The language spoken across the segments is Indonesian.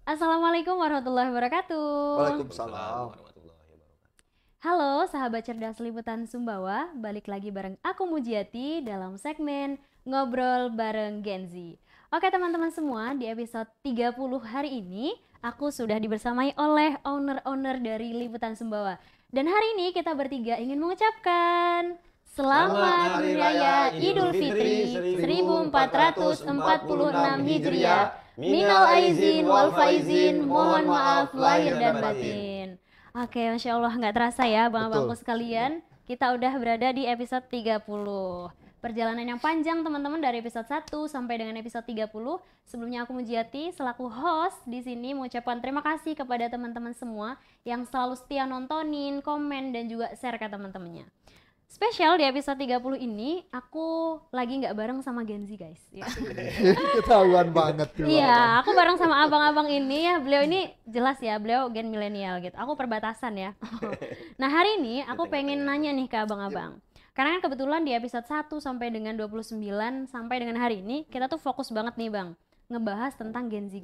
Assalamualaikum warahmatullahi wabarakatuh. Waalaikumsalam. Warahmatullahi wabarakatuh. Halo sahabat cerdas liputan Sumbawa, balik lagi bareng aku Mujiati dalam segmen Ngobrol bareng Gen Z. Oke teman-teman semua, di episode 30 hari ini aku sudah dibersamai oleh owner-owner dari Liputan Sumbawa. Dan hari ini kita bertiga ingin mengucapkan Selamat Hari Raya Idul Fitri 1446 Hijriah. Minal aizin wal faizin, mohon maaf lahir dan batin. Oke, Masya Allah, nggak terasa ya abang-abangku sekalian, kita udah berada di episode 30. Perjalanan yang panjang teman-teman dari episode 1 sampai dengan episode 30. Sebelumnya aku Mujiati selaku host di sini mengucapkan terima kasih kepada teman-teman semua yang selalu setia nontonin, komen, dan juga share ke teman-temannya. Spesial di episode 30 ini, aku lagi nggak bareng sama Gen Z guys. Ya. Ketahuan banget. Iya, aku bareng sama abang-abang ini ya. Beliau ini jelas ya, beliau gen milenial gitu. Aku perbatasan ya. Nah hari ini aku pengen nanya nih ke abang-abang. Karena kan kebetulan di episode 1 sampai dengan 29 sampai dengan hari ini, kita tuh fokus banget nih bang, ngebahas tentang Gen Z.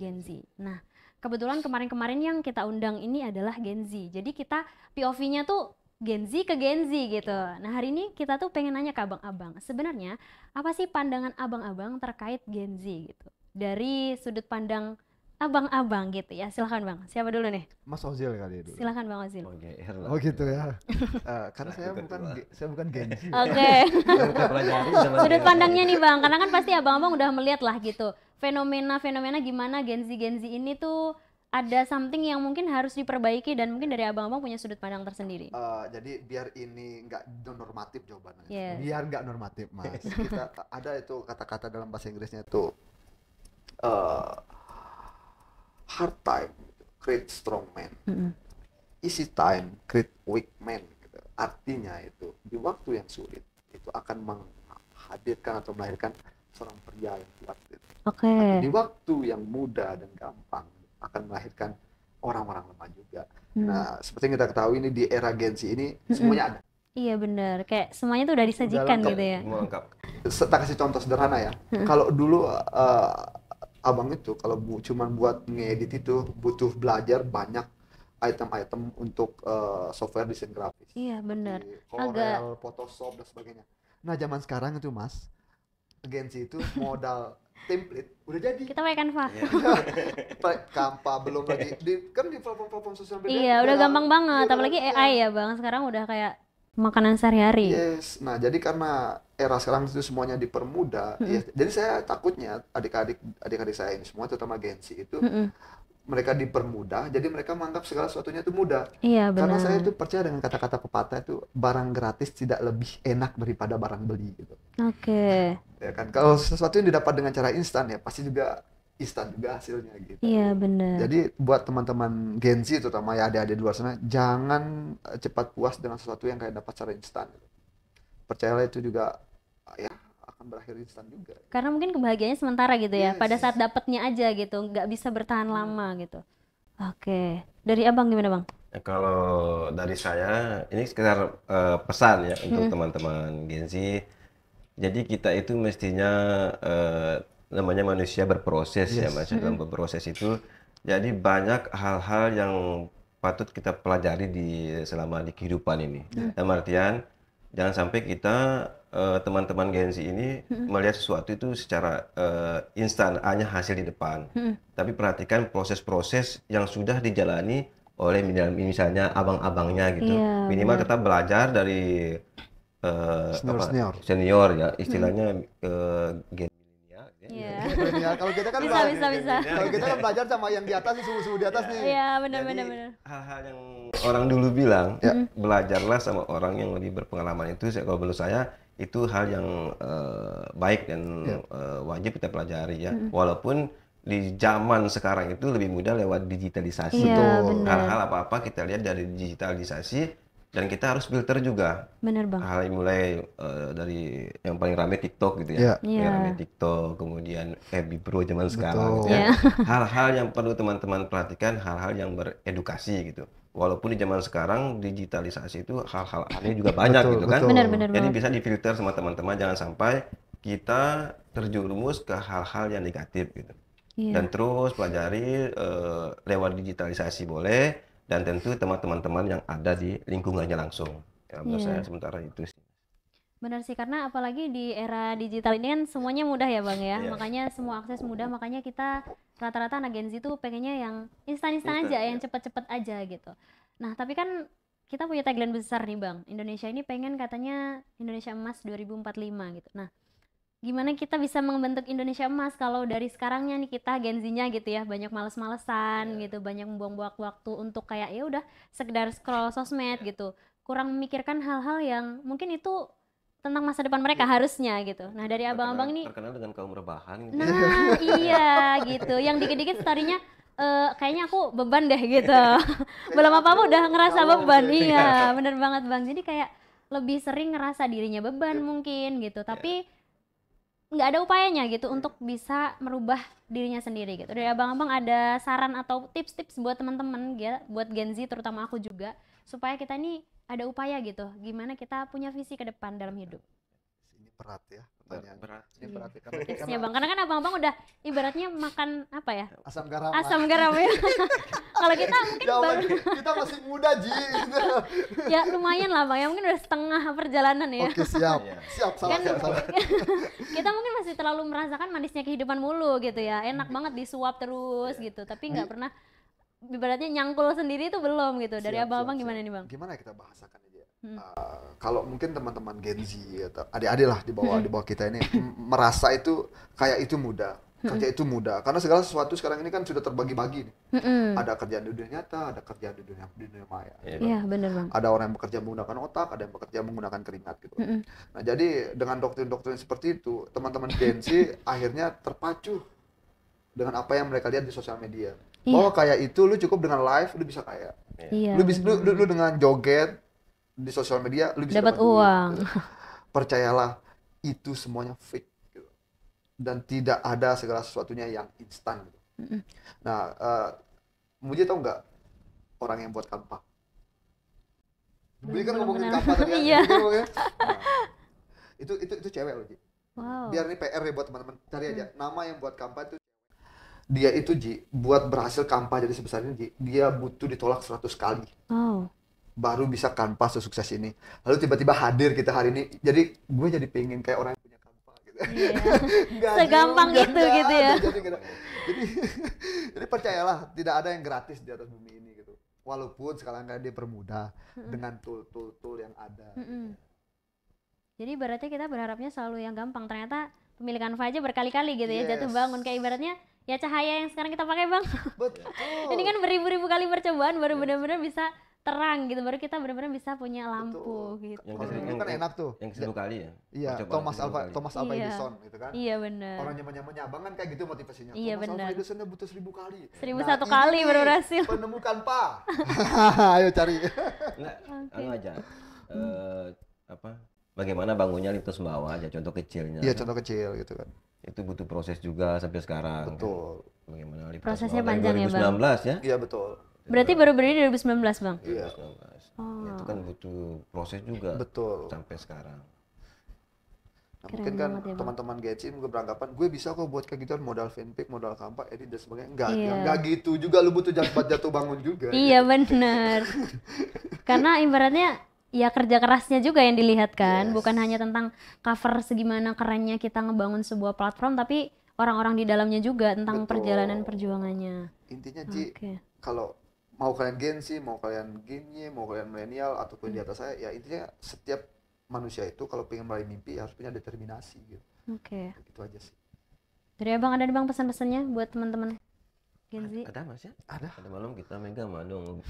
Nah kebetulan kemarin-kemarin yang kita undang ini adalah Gen Z. Jadi kita POV-nya tuh Gen Z ke Gen Z gitu. Nah hari ini kita tuh pengen nanya ke abang-abang, sebenarnya apa sih pandangan abang-abang terkait Gen Z gitu? Dari sudut pandang abang-abang gitu ya. Silahkan bang, siapa dulu nih? Mas Ozil kali dulu. Silahkan bang Ozil. Oh gitu ya. Karena saya bukan Gen Z. Oke. Sudut pandangnya nih bang, karena kan pasti abang-abang udah melihat lah gitu fenomena-fenomena gimana Gen Z ini tuh ada something yang mungkin harus diperbaiki dan mungkin dari abang-abang punya sudut pandang tersendiri. Jadi biar ini nggak normatif jawabannya. Yes. Biar nggak normatif mas. Kita ada itu kata-kata dalam bahasa Inggrisnya itu hard time create strong man, easy time create weak man. Gitu. Artinya itu di waktu yang sulit itu akan menghadirkan atau melahirkan seorang pria yang kuat. Gitu. Oke. Di waktu yang mudah dan gampang akan melahirkan orang-orang lemah juga. Nah, seperti yang kita ketahui ini di era Gen Z ini semuanya ada. Iya benar, kayak semuanya tuh udah disajikan gitu ya. Lengkap. Saya kasih contoh sederhana ya. Kalau dulu abang itu kalau cuman buat ngedit itu butuh belajar banyak item-item untuk software desain grafis. Iya benar. Corel, Photoshop dan sebagainya. Nah, zaman sekarang itu Mas, Gen Z itu modal template udah jadi. Kita pakai Canva. Canva belum lagi kan di platform sosial media. Iya, udah gampang banget. Apalagi AI ya, Bang. Sekarang udah kayak makanan sehari-hari. Yes. Nah, jadi karena era sekarang itu semuanya dipermudah, ya, jadi saya takutnya adik-adik saya ini semua terutama Gen Z itu mereka dipermudah, jadi mereka menganggap segala sesuatunya itu mudah. Iya, benar. Karena saya itu percaya dengan kata-kata pepatah itu barang gratis tidak lebih enak daripada barang beli gitu. Oke. Ya kan, kalau sesuatu yang didapat dengan cara instan ya pasti juga instan juga hasilnya gitu. Iya, benar. Jadi buat teman-teman Gen Z terutama ya adik-adik di luar sana, jangan cepat puas dengan sesuatu yang kayak dapat secara instan. Percayalah itu juga ya akan berakhir instan juga. Karena mungkin kebahagiaannya sementara gitu ya. Yes. Pada saat dapatnya aja gitu, nggak bisa bertahan lama gitu. Oke. Dari Abang gimana, Bang? Kalau dari saya ini sekedar pesan ya untuk teman-teman Gen Z. Jadi kita itu mestinya namanya manusia berproses ya Mas. Dalam berproses itu jadi banyak hal-hal yang patut kita pelajari selama di kehidupan ini. Dalam artian jangan sampai kita teman-teman Gen Z ini melihat sesuatu itu secara instan hanya hasil di depan. Tapi perhatikan proses-proses yang sudah dijalani oleh misalnya abang-abangnya gitu. Iya, Minimal kita belajar dari senior ya, istilahnya Gen milenial ya. Iya. Ya, kalau kita kan Bisa. kalau kita kan belajar sama yang di atas nih, suhu-suhu di atas nih. Iya, benar. Hal-hal yang orang dulu bilang, belajarlah sama orang yang lebih berpengalaman itu. Kalau menurut saya itu hal yang baik dan wajib kita pelajari ya. Walaupun di zaman sekarang itu lebih mudah lewat digitalisasi. Iya, Hal-hal apa-apa kita lihat dari digitalisasi dan kita harus filter juga. Benar, Bang. Hal yang mulai dari yang paling ramai TikTok gitu ya. Iya. Yang ramai TikTok, kemudian Bro zaman sekarang gitu ya. Hal-hal yang perlu teman-teman perhatikan, hal-hal yang beredukasi gitu. Walaupun di zaman sekarang digitalisasi itu hal-hal aneh juga banyak gitu kan. Benar. Jadi bisa difilter sama teman-teman, jangan sampai kita terjerumus ke hal-hal yang negatif gitu. Iya. dan terus pelajari lewat digitalisasi boleh, dan tentu teman-teman yang ada di lingkungannya langsung. Ya, menurut saya Iya. sementara itu sih. Benar sih, karena apalagi di era digital ini kan semuanya mudah ya Bang ya. Iya. Makanya semua akses mudah, makanya kita rata-rata anak Gen Z tuh pengennya yang instan-instan Instan, aja, iya. yang cepet-cepet aja gitu. Nah, tapi kan kita punya tagline besar nih Bang. Indonesia ini pengen katanya Indonesia Emas 2045 gitu. Nah, gimana kita bisa membentuk Indonesia Emas kalau dari sekarangnya nih kita Gen Z-nya gitu ya, banyak males-malesan gitu, banyak membuang-buang waktu untuk kayak ya udah sekedar scroll sosmed gitu. Kurang memikirkan hal-hal yang mungkin itu tentang masa depan mereka harusnya gitu. Nah, dari abang-abang ini, Terkenal dengan kaum rebahan gitu. nah iya gitu, yang dikit-dikit story-nya kayaknya aku beban deh gitu. Belum apa-apa udah ngerasa beban. Iya, bener banget Bang. Jadi kayak lebih sering ngerasa dirinya beban mungkin gitu. Tapi nggak ada upayanya gitu untuk bisa merubah dirinya sendiri gitu. Dari abang-abang ada saran atau tips-tips buat teman-teman ya, buat Gen Z terutama aku juga, supaya kita ini ada upaya gitu, gimana kita punya visi ke depan dalam hidup. Ini berat ya pertanyaan. Berat. Ini Iya. berat ya Tipsnya Bang, karena kan abang-abang udah ibaratnya makan apa ya? asam garam. Asam garam ya. Kalau kita mungkin Jauh baru, lagi. Kita masih muda Ji. ya lumayan lah Bang, ya mungkin udah setengah perjalanan ya. Oke siap. Iya. Siap salah Kan salah. kita mungkin masih terlalu merasakan manisnya kehidupan mulu gitu ya, enak banget disuap terus gitu, tapi nggak pernah ibaratnya nyangkul sendiri itu belum gitu. Dari Siap, abang-abang siap, gimana siap. nih Bang? Gimana kita bahasakan aja? Kalau mungkin teman-teman Gen Z atau adik-adik lah di bawah kita ini merasa itu kayak itu mudah, kerja itu mudah karena segala sesuatu sekarang ini kan sudah terbagi-bagi nih. Ada kerjaan di dunia nyata, ada kerjaan di dunia maya. Iya bener Bang. Ada orang yang bekerja menggunakan otak, ada yang bekerja menggunakan keringat gitu. Nah, jadi dengan doktrin-doktrin seperti itu, teman-teman Gen Z akhirnya terpacu dengan apa yang mereka lihat di sosial media. Bahwa kayak itu lu cukup dengan live lu bisa kaya. Iya. Lu bisa lu dengan joget di sosial media lu bisa Dapat duit, uang. gitu. Percayalah, itu semuanya fake gitu. Dan tidak ada segala sesuatunya yang instan gitu. Nah, Muji tau nggak orang yang buat Canva? Beli kan Belum ngomongin kenal. Canva tadi ya. Iya. Beli kan ngomongin. Nah, itu cewek loh Ji. Wow. Biar ini PR ya buat teman-teman. Cari aja nama yang buat Canva itu. Dia itu Ji, buat berhasil Canva jadi sebesar ini Ji, dia butuh ditolak 100 kali. Wow. Baru bisa Canva sesukses ini. Lalu tiba-tiba hadir kita hari ini. Jadi gue jadi pengen kayak orang yang punya Canva gitu. Iya. Nggak Segampang juga, itu nggak gitu ada. ya. Jadi, jadi percayalah, tidak ada yang gratis di atas bumi ini gitu. Walaupun sekarang kan dia permudah dengan tool yang ada. Jadi ibaratnya kita berharapnya selalu yang gampang, ternyata pemilik Canva aja berkali-kali gitu ya jatuh Yes. bangun, kayak ibaratnya ya cahaya yang sekarang kita pakai Bang. Betul. Ini kan beribu-ribu kali percobaan baru benar-benar bisa terang gitu, baru kita benar-benar bisa punya lampu Betul. gitu. Yang Kalau kesini dulu kan enak tuh. Yang 10 kali ya. Iya, Percobaan Thomas 10 kali. Alva Iya. Edison gitu kan. Iya benar. Orang nyaman-nyamannya abang kan kayak gitu motivasinya. Iya, Thomas benar. Alva Edisonnya butuh 1000 kali. 1001 Nah, kali ini baru berhasil. Penemukan Pak. Ayo cari. Enggak, anu aja. Apa? Bagaimana bangunnya Lipton Sumbawa aja, contoh kecilnya. Iya, contoh kecil gitu kan. Itu butuh proses juga sampai sekarang. Betul. Kan? Bagaimana Lipton Prosesnya Sumbawa dari panjang ya, Bang? 2019 ya. Iya, betul. Berarti baru berdiri 2019 Bang? Iya. 2019. Itu kan butuh proses juga Betul. sampai sekarang. Nah, Keren mungkin kan banget ya, Bang. teman-teman GC gue beranggapan gue bisa kok buat kayak gitu modal fanpic, modal Canva, edit dan sebagainya. Enggak, Iya. enggak gitu juga, lu butuh jatuh bangun juga. Iya benar. Karena ibaratnya ya kerja kerasnya juga yang dilihat kan, Yes. bukan hanya tentang cover segimana kerennya kita ngebangun sebuah platform, tapi orang-orang di dalamnya juga tentang Betul. perjalanan perjuangannya. Intinya Ji, Oke. kalau mau kalian Gen Z, mau kalian Gen Y, mau kalian milenial ataupun di atas saya, ya intinya setiap manusia itu kalau pengen meraih mimpi harus punya determinasi gitu. Oke. Gitu aja sih. Dari Abang ada nih Bang pesan-pesannya buat teman-teman Gen Z? Ada Mas ya? Ada. Ada malam kita mega dong.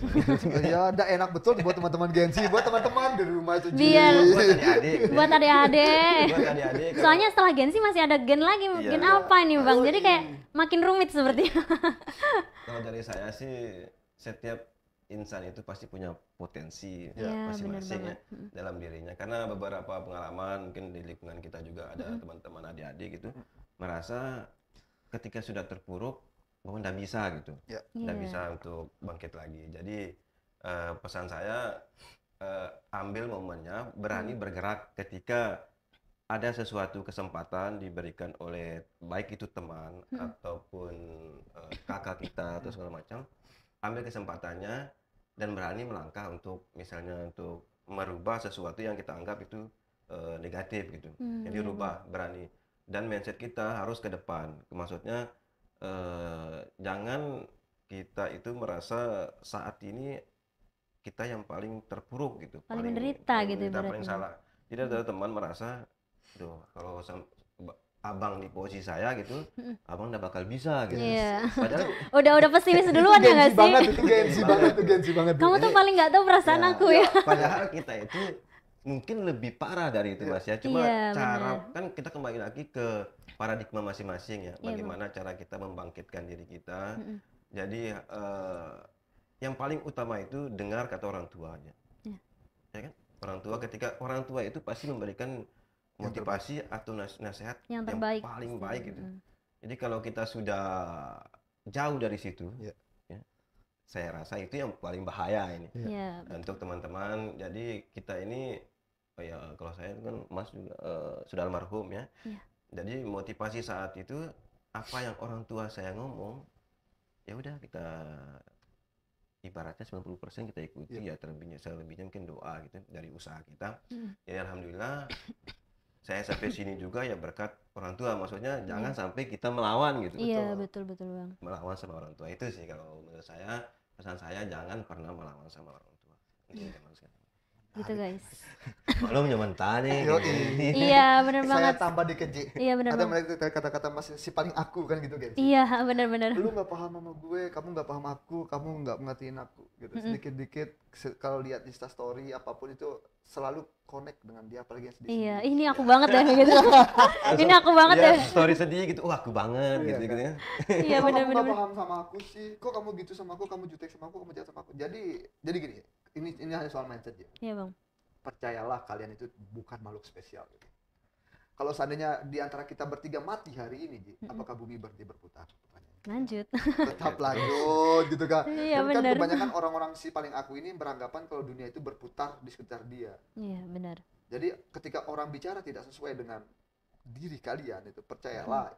Ya, udah enak betul buat teman-teman Gen Z, buat teman-teman di rumah itu Ji. Biar Buat adik-adik. buat adik-adik. Buat adik-adik. kalau- Soalnya setelah Gen Z masih ada gen lagi, gen Iya. apa ini Bang? Jadi kayak makin rumit sepertinya. Kalau dari saya sih setiap insan itu pasti punya potensi Iya, masing-masing benar ya dalam dirinya. Karena beberapa pengalaman mungkin di lingkungan kita juga ada teman-teman adik-adik gitu merasa ketika sudah terpuruk bahwa nggak bisa gitu, nggak Iya. bisa untuk bangkit lagi. Jadi pesan saya ambil momennya, berani bergerak ketika ada sesuatu kesempatan diberikan oleh baik itu teman ataupun kakak kita atau segala macam, ambil kesempatannya dan berani melangkah untuk misalnya untuk merubah sesuatu yang kita anggap itu negatif gitu. Jadi rubah, berani, dan mindset kita harus ke depan. Maksudnya jangan kita itu merasa saat ini kita yang paling terpuruk gitu, Paling menderita gitu paling ibaratnya. salah. Jadi ada teman merasa, duh kalau abang di posisi saya gitu, abang udah bakal bisa gitu. Iya. Padahal Udah pesimis duluan ya nggak Gengsi banget sih? itu, gengsi banget itu, gengsi banget. Kamu tuh paling nggak tahu perasaan aku ya. padahal kita itu mungkin lebih parah dari itu Mas ya. Cuma Iya, cara kan kita kembali lagi ke paradigma masing-masing ya. Iya, Bagaimana cara kita membangkitkan diri kita. Jadi yang paling utama itu dengar kata orang tuanya. Iya. Ya kan? Ketika orang tua itu pasti memberikan motivasi atau nasihat Yang yang terbaik. paling baik gitu. Jadi kalau kita sudah jauh dari situ, Iya. ya, saya rasa itu yang paling bahaya ini. Iya. Untuk teman-teman, jadi kita ini ya kalau saya kan Mas juga sudah almarhum ya. Iya. Jadi motivasi saat itu apa yang orang tua saya ngomong, ya udah kita ibaratnya 90% kita ikuti ya, selebihnya mungkin doa gitu dari usaha kita. Ya alhamdulillah saya sampai sini juga ya berkat orang tua. Maksudnya jangan sampai kita melawan gitu. Iya, betul Bang. Melawan sama orang tua itu sih kalau menurut saya, pesan saya jangan pernah melawan sama orang tua. Zaman sekarang. Gitu guys. Belum nyaman tanya. Iya, benar Saya banget. tambah dikit, Ji. Iya, benar Ada banget. mereka kata-kata masih si paling aku kan gitu, guys. Iya, benar-benar. Lu nggak paham sama gue, kamu nggak paham aku, kamu nggak mengertiin aku gitu. Sedikit-dikit kalau lihat Insta story apapun itu selalu connect dengan dia, apalagi yang sedih. Iya, ini aku banget deh gitu. Ini aku banget Ya, deh. story sedih gitu. Wah, aku banget Iya, gitu ya. Iya, Kok kamu benar-benar. nggak paham sama aku sih? Kok kamu gitu sama aku? Kamu jutek sama aku, kamu jahat sama aku. Jadi gini, ini hanya soal mindset ya. Iya, Bang. Percayalah kalian itu bukan makhluk spesial gitu. Kalau seandainya di antara kita bertiga mati hari ini, Ji, apakah bumi berhenti berputar? Pertanyaannya. Lanjut. Tetap lanjut gitu kan. Iya, Dan kan benar. kebanyakan orang-orang si paling aku ini beranggapan kalau dunia itu berputar di sekitar dia. Iya, benar. Jadi ketika orang bicara tidak sesuai dengan diri kalian itu, percayalah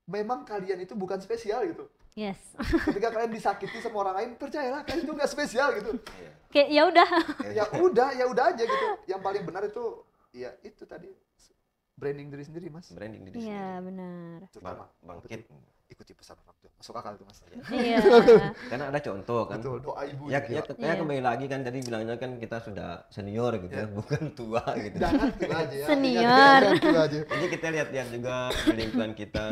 memang kalian itu bukan spesial gitu. Yes. Ketika kalian disakiti sama orang lain, percayalah kalian itu nggak spesial gitu. Kayak ya udah. Ya udah aja gitu. Yang paling benar itu ya itu tadi, branding diri sendiri, Mas. Branding diri Iya, sendiri. benar. Terutama Bangkit. ikuti pesan orang tua. Masuk akal itu, Mas. Iya. Karena ada contoh kan. Betul, doa ibu. Ya, juga. ya kembali lagi kan tadi bilangnya kan kita sudah senior gitu ya, bukan tua gitu. Jangan tua aja ya. Senior. Jangan tua aja. Jadi kita lihat-lihat juga di lingkungan kita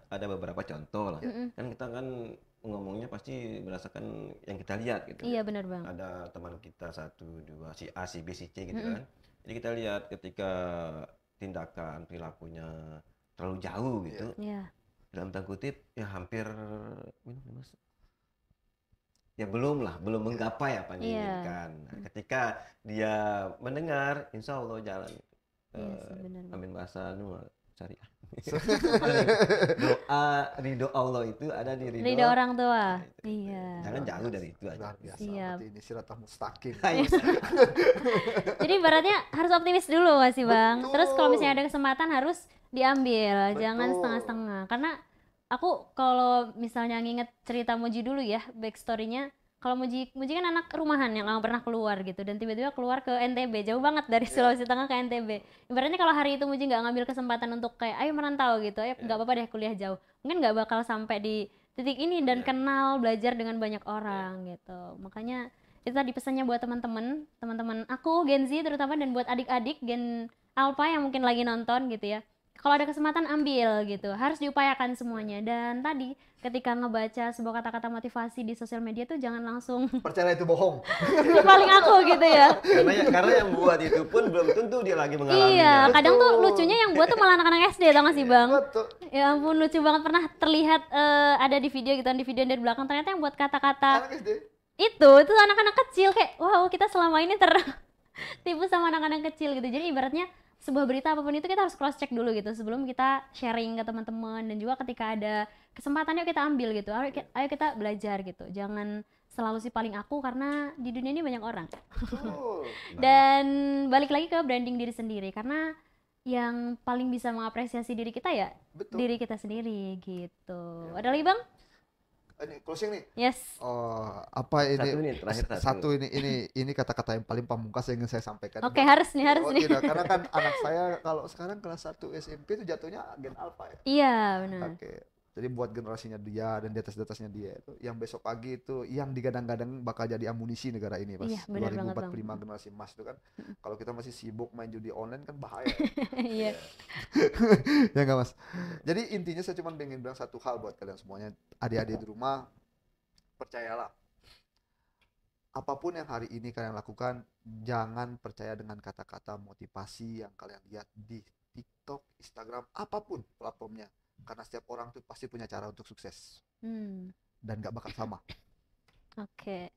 ada beberapa contoh lah. Kan kita kan ngomongnya pasti berdasarkan yang kita lihat gitu. Iya, benar, Bang. Ada teman kita 1, 2, si A, si B, si C gitu kan. Jadi kita lihat ketika tindakan perilakunya terlalu jauh gitu. Iya. Dalam tanda kutip ya hampir minum ya, Mas. Ya belum menggapai apa yang Iya. diinginkan. Nah, ketika dia mendengar, insya Allah jalan. Iya sih, benar, Bang. Amin bahasa cari. Doa ridho Allah itu ada di Ridho orang tua. Nah, itu. Iya. Jangan jauh dari itu aja. Luar biasa. Siap. Berarti ini siratal mustaqim. Jadi ibaratnya harus optimis dulu nggak sih, Bang? Betul. Terus kalau misalnya ada kesempatan harus diambil, jangan Betul. setengah-setengah. Karena aku kalau misalnya nginget cerita Muji dulu ya, backstory-nya. Kalau Muji kan anak rumahan yang nggak pernah keluar gitu, dan tiba-tiba keluar ke NTB, jauh banget dari Sulawesi Tengah ke NTB. Ibaratnya kalau hari itu Muji nggak ngambil kesempatan untuk kayak ayo merantau gitu, ayo nggak apa-apa deh kuliah jauh, mungkin nggak bakal sampai di titik ini dan kenal belajar dengan banyak orang gitu. Makanya itu tadi pesannya buat teman-teman aku Gen Z terutama, dan buat adik-adik Gen Alpha yang mungkin lagi nonton gitu ya. Kalau ada kesempatan ambil gitu, harus diupayakan semuanya. Dan tadi ketika ngebaca sebuah kata-kata motivasi di sosial media tuh jangan langsung Percayalah itu bohong. "Ini paling aku gitu ya. Karena yang buat itu pun belum tentu dia lagi mengalami. Iya, Betul. kadang tuh lucunya yang buat tuh malah anak-anak SD, tau gak sih Bang? Betul. Ya ampun, lucu banget, pernah terlihat ada di video gitu, di video dari belakang ternyata yang buat kata-kata Anak SD. itu anak-anak kecil, kayak wow, kita selama ini tertipu sama anak-anak kecil gitu. Jadi ibaratnya sebuah berita apapun itu kita harus cross check dulu gitu sebelum kita sharing ke teman-teman, dan juga ketika ada kesempatan yuk kita ambil gitu. Ayo kita belajar gitu. Jangan selalu si paling aku, karena di dunia ini banyak orang. Betul. Dan balik lagi ke branding diri sendiri, karena yang paling bisa mengapresiasi diri kita ya Betul. diri kita sendiri gitu. Ya. Ada lagi Bang? Ini closing nih. Yes. Oh, apa ini? Satu nih, terakhir Satu ini kata-kata yang paling pamungkas yang ingin saya sampaikan. Oke, harus nih. Oh tidak, karena kan anak saya kalau sekarang kelas 1 SMP itu jatuhnya agen alfa ya. Iya, benar. Oke. Jadi buat generasinya dia dan di atasnya dia itu yang besok pagi itu yang digadang-gadang bakal jadi amunisi negara ini pas Iya, benar banget, 2045 Bang. generasi emas itu kan. Kalau kita masih sibuk main judi online kan bahaya. Iya. Ya enggak Mas. Jadi intinya saya cuma pengen bilang satu hal buat kalian semuanya, adik-adik di rumah, percayalah. Apapun yang hari ini kalian lakukan, jangan percaya dengan kata-kata motivasi yang kalian lihat di TikTok, Instagram, apapun platformnya. Karena setiap orang tuh pasti punya cara untuk sukses. Dan gak bakal sama. Oke.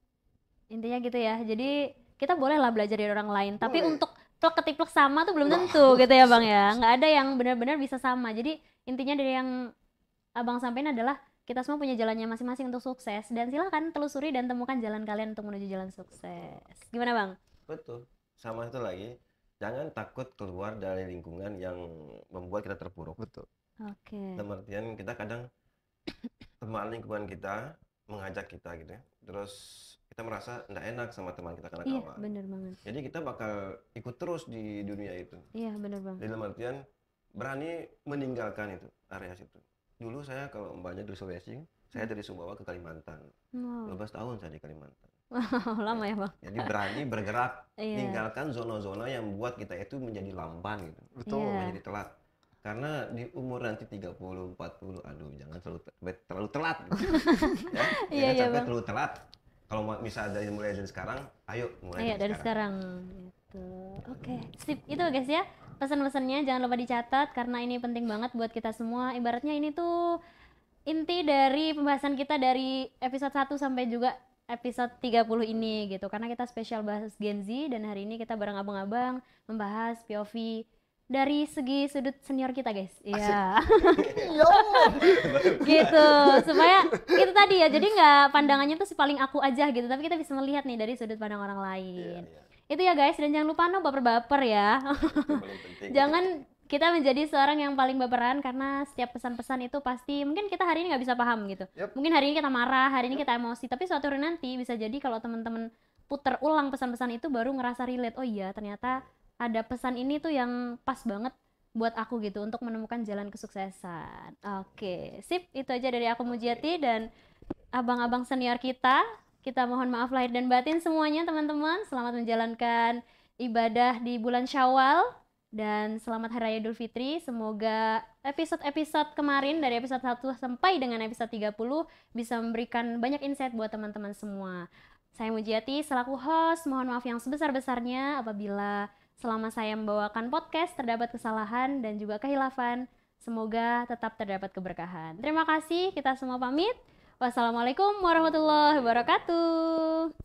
Intinya gitu ya. Jadi kita bolehlah belajar dari orang lain, tapi untuk plek ketiplek sama tuh belum tentu gitu ya Bang ya. Nggak ada yang benar-benar bisa sama. Jadi intinya dari yang Abang sampaikan adalah kita semua punya jalannya masing-masing untuk sukses, dan silakan telusuri dan temukan jalan kalian untuk menuju jalan sukses. Gimana Bang? Betul. Sama itu lagi, jangan takut keluar dari lingkungan yang membuat kita terpuruk. Betul. Oke. Dalam artian kita kadang teman lingkungan kita mengajak kita gitu ya, terus kita merasa tidak enak sama teman kita karena Iya, kawan. bener banget. Jadi kita bakal ikut terus di dunia itu. Iya, bener Bang. Dalam artian berani meninggalkan itu area situ. Dulu saya kalau mbaknya dari Sulawesi, saya dari Sumbawa ke Kalimantan. 12 tahun saya di Kalimantan. Lama ya Bang. Jadi berani bergerak, Iya. tinggalkan zona-zona yang membuat kita itu menjadi lamban gitu. Betul. Iya. Menjadi telat. Karena di umur nanti 30, 40, aduh jangan terlalu telat. Ya, Iya, jangan sampai Bang. terlalu telat. Kalau misalnya mulai dari sekarang, ayo mulai Ayo dari sekarang. Gitu. Oke, sip. Itu guys ya. Pesan-pesannya jangan lupa dicatat karena ini penting banget buat kita semua. Ibaratnya ini tuh inti dari pembahasan kita dari episode 1 sampai juga episode 30 ini gitu. Karena kita spesial bahas Gen Z dan hari ini kita bareng abang-abang membahas POV dari segi sudut senior kita guys. Iya. Gitu. Supaya itu tadi ya. Jadi nggak pandangannya tuh si paling aku aja gitu, tapi kita bisa melihat nih dari sudut pandang orang lain. Itu ya guys, dan jangan lupa no baper-baper ya. Itu paling penting. Jangan kita menjadi seorang yang paling baperan karena setiap pesan-pesan itu pasti mungkin kita hari ini nggak bisa paham gitu. Mungkin hari ini kita marah, hari ini kita emosi, tapi suatu hari nanti bisa jadi kalau teman-teman puter ulang pesan-pesan itu baru ngerasa relate. Oh iya, ternyata ada pesan ini tuh yang pas banget buat aku gitu untuk menemukan jalan kesuksesan. Oke, sip. Itu aja dari aku Mujiati dan abang-abang senior kita. Kita mohon maaf lahir dan batin semuanya teman-teman. Selamat menjalankan ibadah di bulan Syawal dan selamat Hari Raya Idul Fitri. Semoga episode-episode kemarin dari episode 1 sampai dengan episode 30 bisa memberikan banyak insight buat teman-teman semua. Saya Mujiati selaku host, mohon maaf yang sebesar-besarnya apabila selama saya membawakan podcast terdapat kesalahan dan juga kehilafan. Semoga tetap terdapat keberkahan. Terima kasih, kita semua pamit. Wassalamualaikum warahmatullahi wabarakatuh.